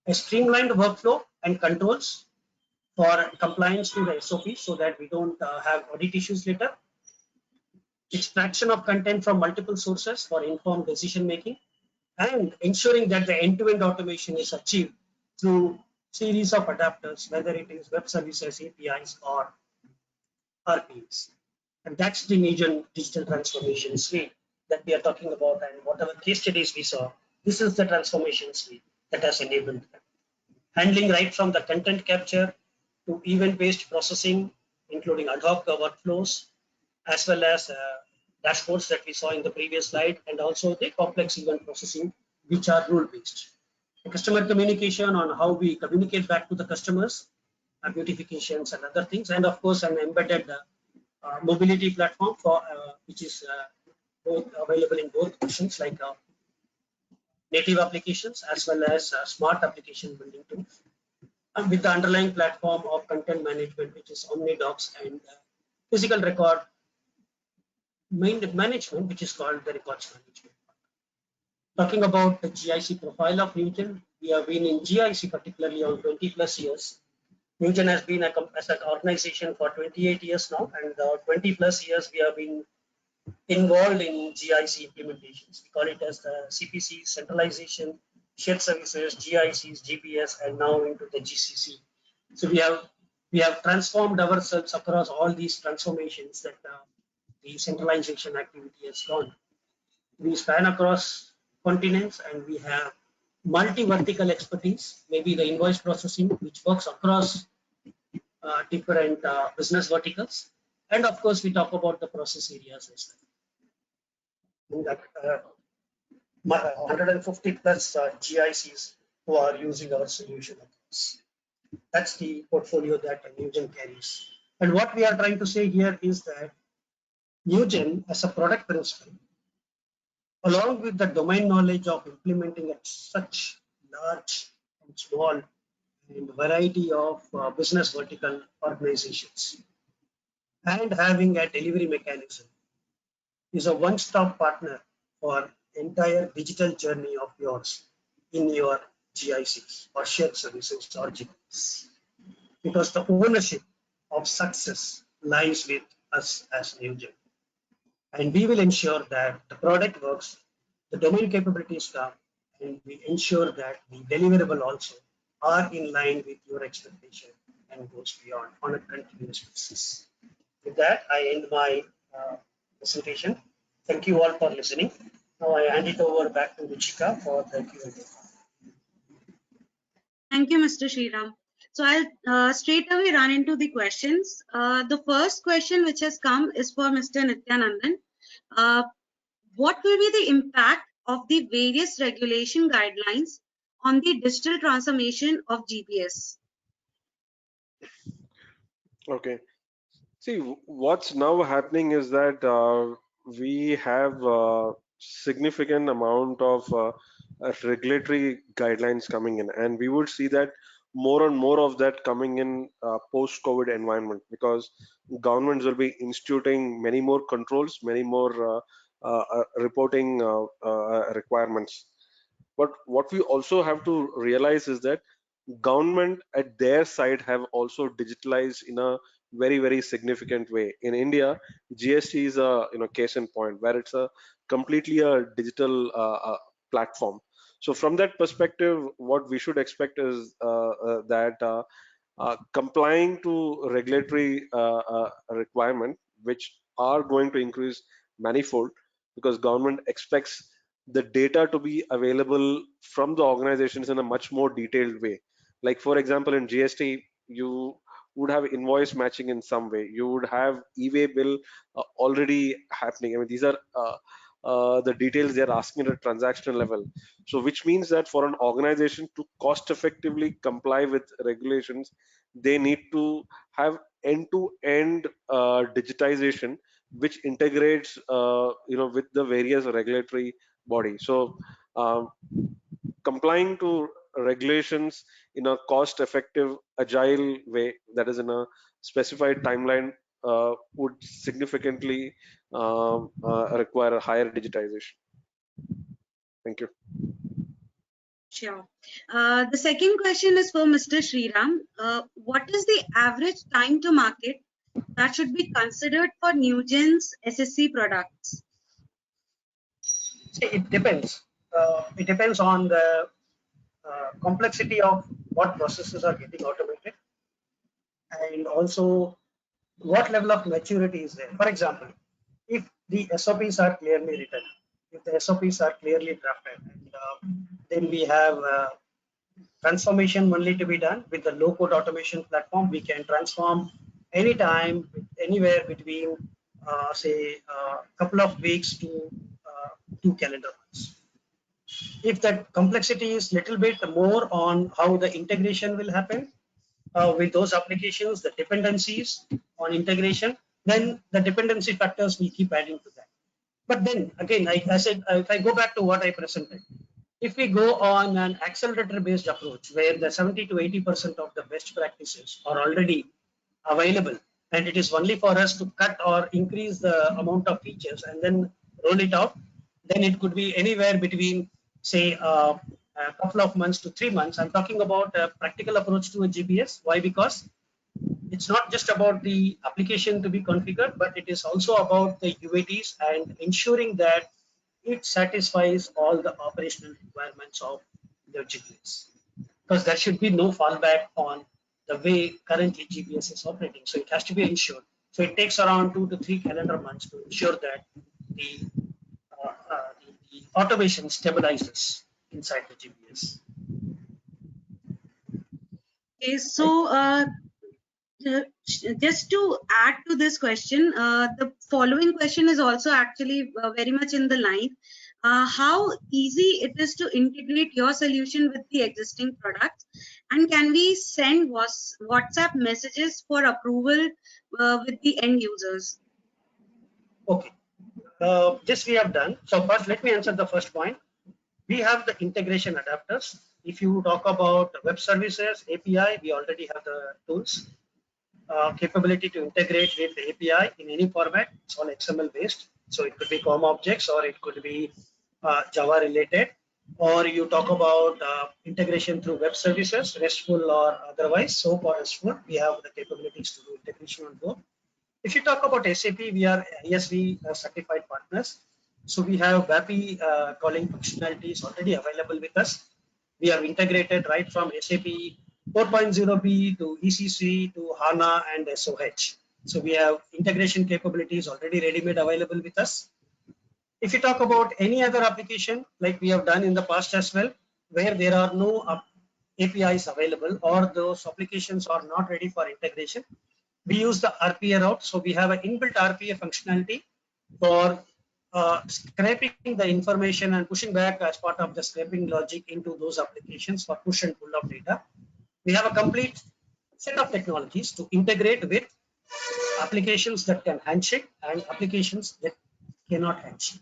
a streamlined workflow and controls for compliance to the SOP, so that we don't have audit issues later, extraction of content from multiple sources for informed decision making, and ensuring that the end-to-end automation is achieved through series of adapters, whether it is web services, APIs, or RPs. And that's the major digital transformation suite that we are talking about. And whatever case studies we saw, this is the transformation suite that has enabled them. Handling right from the content capture to event-based processing, including ad hoc workflows, as well as dashboards that we saw in the previous slide, and also the complex event processing, which are rule-based. Customer communication on how we communicate back to the customers, notifications and other things, and of course an embedded mobility platform for which is both available in both versions, like native applications as well as smart application building tools, and with the underlying platform of content management, which is OmniDocs, and physical record management, which is called the records management. Talking about the GIC profile of Newgen, we have been in GIC particularly on 20 plus years. Newgen has been as an organization for 28 years now, and 20 plus years we have been involved in GIC implementations. We call it as the CPC, centralization, shared services, GICs, GPS, and now into the GCC. So we have transformed ourselves across all these transformations that the centralization activity has gone. We span across continents, and we have multi-vertical expertise, maybe the invoice processing, which works across different business verticals. And of course, we talk about the process areas as well. In that, 150 plus GICs who are using our solution. That's the portfolio that Newgen carries. And what we are trying to say here is that Newgen, as a product principle, along with the domain knowledge of implementing at such large and small and variety of business vertical organizations, and having a delivery mechanism, is a one-stop partner for entire digital journey of yours in your GICs or shared services or GICs, because the ownership of success lies with us as Newgen. And we will ensure that the product works, the domain capabilities come, and we ensure that the deliverable also are in line with your expectation and goes beyond on a continuous basis. With that, I end my presentation. Thank you all for listening. Now I hand it over back to Ruchika for the Q&A. Thank you, Mr. Sriram. So I'll straight away run into the questions. The first question which has come is for Mr. Nithianandan. What will be the impact of the various regulation guidelines on the digital transformation of GPS? Okay. See, what's now happening is that we have significant amount of regulatory guidelines coming in, and we would see that more and more of that coming in post-COVID environment, because governments will be instituting many more controls, many more reporting requirements. But what we also have to realize is that government at their side have also digitalized in a very significant way. In India, GST is a case in point where it's a completely a digital platform. So from that perspective, what we should expect is that complying to regulatory requirement, which are going to increase manifold, because government expects the data to be available from the organizations in a much more detailed way. Like for example, in GST, you would have invoice matching in some way. You would have e-way bill already happening. I mean, these are the details they are asking at a transactional level. So, which means that for an organization to cost effectively comply with regulations, they need to have end-to-end digitization, which integrates, with the various regulatory bodies. So, um, complying to regulations in a cost effective agile way, that is in a specified timeline, would significantly require a higher digitization. Thank you. Sure. The second question is for Mr. Sriram. What is the average time to market that should be considered for Newgen's SSC products? See, it depends. It depends on the complexity of what processes are getting automated, and also what level of maturity is there. For example, if the SOPs are clearly written, if the SOPs are clearly drafted, and then we have transformation only to be done with the low-code automation platform, we can transform anytime, anywhere between, say, a couple of weeks to 2 calendar months. If that complexity is little bit more on how the integration will happen with those applications, the dependencies on integration, then the dependency factors will keep adding to that. But then again, I said, if I go back to what I presented, if we go on an accelerator based approach where the 70 to 80% of the best practices are already available, and it is only for us to cut or increase the amount of features and then roll it out, then it could be anywhere between, say, a couple of months to 3 months. I'm talking about a practical approach to a GPS. Why? Because it's not just about the application to be configured, but it is also about the UATs and ensuring that it satisfies all the operational requirements of the GPS. Because there should be no fallback on the way currently GPS is operating. So it has to be ensured. So it takes around 2 to 3 calendar months to ensure that the, the automation stabilizes inside the GPS. Okay, so just to add to this question, the following question is also actually very much in the line. How easy it is to integrate your solution with the existing products, and can we send WhatsApp messages for approval with the end users? Okay, this we have done. So first, let me answer the first point. We have the integration adapters. If you talk about web services, API, we already have the tools. Capability to integrate with the API in any format. It's all XML based. So it could be COM objects, or it could be Java related, or you talk about integration through web services, RESTful or otherwise. So for RESTful, we have the capabilities to do integration on both. If you talk about SAP, we are ISV certified partners. So we have WAPI calling functionalities already available with us. We have integrated right from SAP 4.0B to ECC to HANA and SOH. So we have integration capabilities already ready-made available with us. If you talk about any other application, like we have done in the past as well, where there are no APIs available or those applications are not ready for integration, we use the RPA route. So we have an inbuilt RPA functionality for scraping the information and pushing back as part of the scraping logic into those applications for push and pull of data. We have a complete set of technologies to integrate with applications that can handshake and applications that cannot handshake.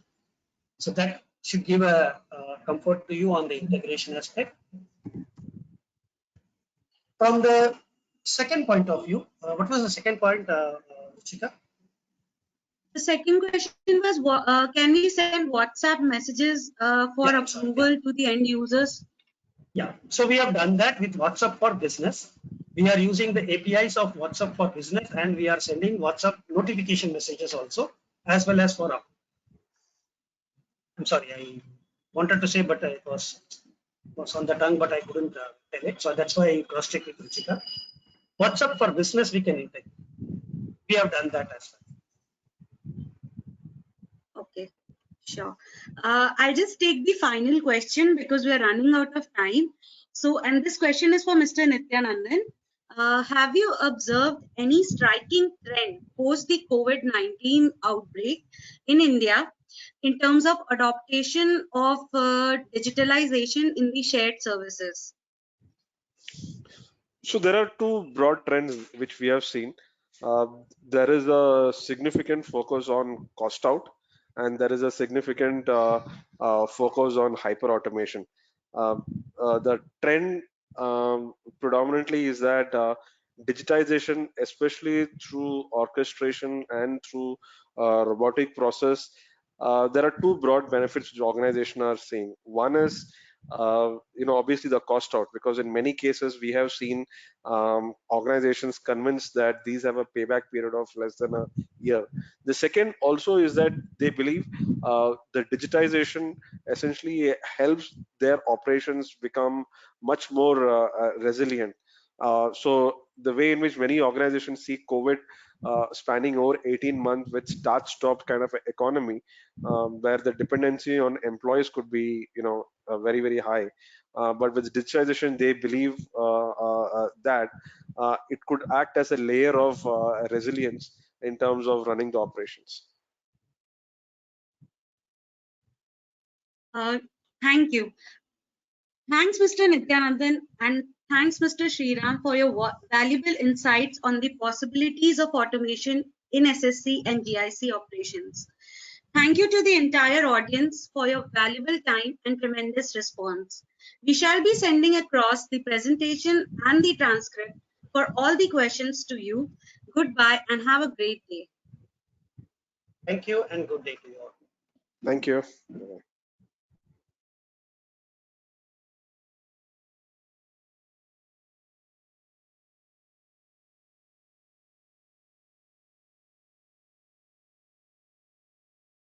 So that should give a comfort to you on the integration aspect. From the second point of view, what was the second point, Chika? The second question was, can we send WhatsApp messages for approval to the end users? Yeah, so we have done that with WhatsApp for Business. We are using the APIs of WhatsApp for Business, and we are sending WhatsApp notification messages also, as well as for. I'm sorry, I wanted to say, but it was on the tongue, but I couldn't tell it. So that's why I cross-checked with Ruchika. WhatsApp for Business we can integrate. We have done that as well. Okay, sure. I'll just take the final question because we are running out of time. So, and this question is for Mr. Nithianandan. Have you observed any striking trend post the COVID-19 outbreak in India in terms of adoption of digitalization in the shared services? So there are two broad trends which we have seen. There is a significant focus on cost out, and there is a significant focus on hyper automation. The trend predominantly is that digitization, especially through orchestration and through robotic process, there are two broad benefits which organizations are seeing. One is obviously the cost out, because in many cases we have seen organizations convinced that these have a payback period of less than a year. The second also is that they believe the digitization essentially helps their operations become much more resilient. So the way in which many organizations see COVID spanning over 18 months with start-stop kind of economy, where the dependency on employees could be, very, very high. But with digitization, they believe that it could act as a layer of resilience in terms of running the operations. Thank you. Thanks, Mr. Nithianandan, and thanks, Mr. Sriram, for your valuable insights on the possibilities of automation in SSC and GIC operations. Thank you to the entire audience for your valuable time and tremendous response. We shall be sending across the presentation and the transcript for all the questions to you. Goodbye and have a great day. Thank you and good day to you all. Thank you.